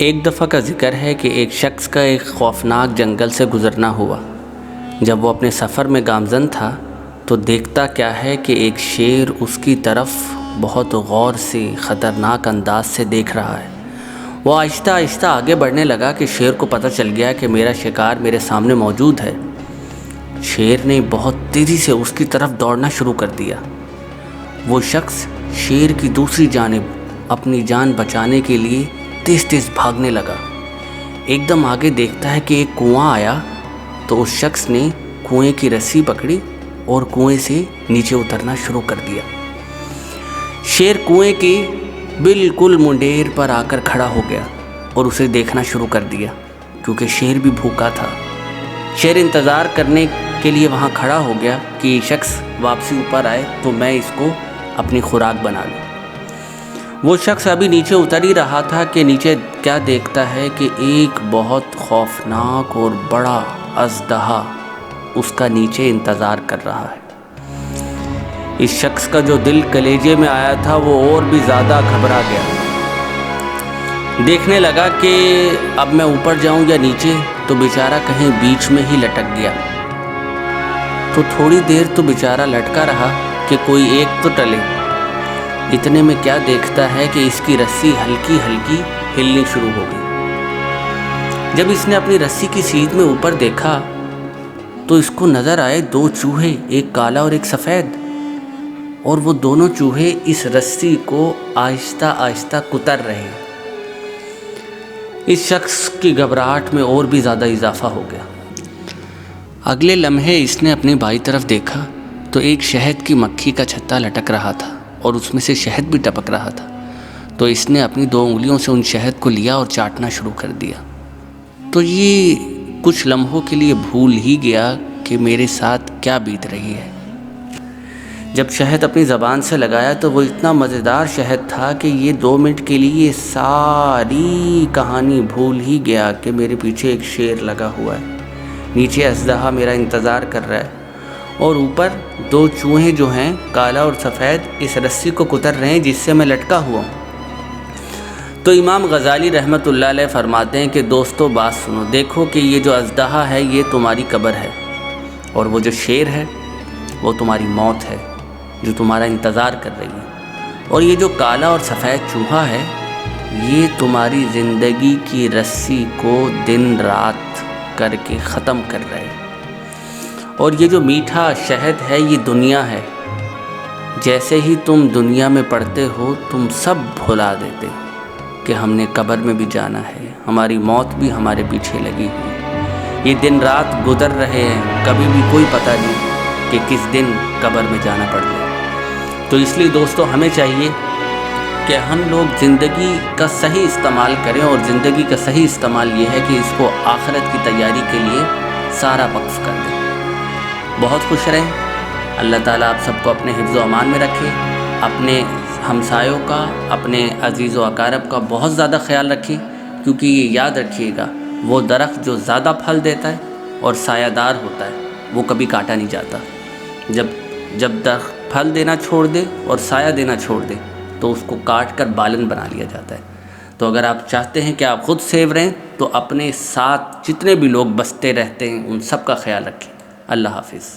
ایک دفعہ کا ذکر ہے کہ ایک شخص کا ایک خوفناک جنگل سے گزرنا ہوا۔ جب وہ اپنے سفر میں گامزن تھا تو دیکھتا کیا ہے کہ ایک شیر اس کی طرف بہت غور سے خطرناک انداز سے دیکھ رہا ہے۔ وہ آہستہ آہستہ آگے بڑھنے لگا کہ شیر کو پتہ چل گیا کہ میرا شکار میرے سامنے موجود ہے۔ شیر نے بہت تیزی سے اس کی طرف دوڑنا شروع کر دیا۔ وہ شخص شیر کی دوسری جانب اپنی جان بچانے کے لیے تیز تیز بھاگنے لگا۔ ایک دم آگے دیکھتا ہے کہ ایک کنواں آیا تو اس شخص نے کنویں کی رسی پکڑی اور کنویں سے نیچے اترنا شروع کر دیا۔ شیر کنویں کی بالکل منڈیر پر آ کر کھڑا ہو گیا اور اسے دیکھنا شروع کر دیا کیونکہ شیر بھی بھوکا تھا۔ شیر انتظار کرنے کے لیے وہاں کھڑا ہو گیا کہ یہ شخص واپسی اوپر آئے تو میں اس کو اپنی خوراک بنا لوں۔ وہ شخص ابھی نیچے اتر ہی رہا تھا کہ نیچے کیا دیکھتا ہے کہ ایک بہت خوفناک اور بڑا اژدہا اس کا نیچے انتظار کر رہا ہے۔ اس شخص کا جو دل کلیجے میں آیا تھا وہ اور بھی زیادہ گھبرا گیا۔ دیکھنے لگا کہ اب میں اوپر جاؤں یا نیچے، تو بیچارہ کہیں بیچ میں ہی لٹک گیا۔ تو تھوڑی دیر تو بیچارہ لٹکا رہا کہ کوئی ایک تو ٹلے۔ اتنے میں کیا دیکھتا ہے کہ اس کی رسی ہلکی ہلکی ہلنی شروع ہو گئی۔ جب اس نے اپنی رسی کی سیدھ میں اوپر دیکھا تو اس کو نظر آئے دو چوہے، ایک کالا اور ایک سفید، اور وہ دونوں چوہے اس رسی کو آہستہ آہستہ کتر رہے۔ اس شخص کی گھبراہٹ میں اور بھی زیادہ اضافہ ہو گیا۔ اگلے لمحے اس نے اپنی بائیں طرف دیکھا تو ایک شہد کی مکھی کا چھتا لٹک رہا تھا اور اس میں سے شہد بھی ٹپک رہا تھا۔ تو اس نے اپنی 2 انگلیوں سے ان شہد کو لیا اور چاٹنا شروع کر دیا۔ تو یہ کچھ لمحوں کے لیے بھول ہی گیا کہ میرے ساتھ کیا بیت رہی ہے۔ جب شہد اپنی زبان سے لگایا تو وہ اتنا مزیدار شہد تھا کہ یہ 2 منٹ کے لیے ساری کہانی بھول ہی گیا کہ میرے پیچھے ایک شیر لگا ہوا ہے، نیچے اژدہا میرا انتظار کر رہا ہے، اور اوپر 2 چوہے جو ہیں کالا اور سفید اس رسی کو کتر رہے ہیں جس سے میں لٹکا ہوا ہوں۔ تو امام غزالی رحمۃ اللہ علیہ فرماتے ہیں کہ دوستو بات سنو، دیکھو کہ یہ جو اژدہا ہے یہ تمہاری قبر ہے، اور وہ جو شیر ہے وہ تمہاری موت ہے جو تمہارا انتظار کر رہی ہے، اور یہ جو کالا اور سفید چوہا ہے یہ تمہاری زندگی کی رسی کو دن رات کر کے ختم کر رہے ہیں، اور یہ جو میٹھا شہد ہے یہ دنیا ہے۔ جیسے ہی تم دنیا میں پڑتے ہو تم سب بھلا دیتے کہ ہم نے قبر میں بھی جانا ہے، ہماری موت بھی ہمارے پیچھے لگی ہوئی، یہ دن رات گزر رہے ہیں، کبھی بھی کوئی پتہ نہیں کہ کس دن قبر میں جانا پڑ جائے۔ تو اس لیے دوستو ہمیں چاہیے کہ ہم لوگ زندگی کا صحیح استعمال کریں، اور زندگی کا صحیح استعمال یہ ہے کہ اس کو آخرت کی تیاری کے لیے سارا وقف کر دیں۔ بہت خوش رہیں، اللہ تعالیٰ آپ سب کو اپنے حفظ و امان میں رکھے، اپنے ہمسایوں کا، اپنے عزیز و اقارب کا بہت زیادہ خیال رکھیں، کیونکہ یہ یاد رکھیے گا وہ درخت جو زیادہ پھل دیتا ہے اور سایہ دار ہوتا ہے وہ کبھی کاٹا نہیں جاتا۔ جب درخت پھل دینا چھوڑ دے اور سایہ دینا چھوڑ دے تو اس کو کاٹ کر بالن بنا لیا جاتا ہے۔ تو اگر آپ چاہتے ہیں کہ آپ خود سیو رہیں تو اپنے ساتھ جتنے بھی لوگ بستے رہتے ہیں ان سب کا خیال رکھیں۔ اللہ حافظ۔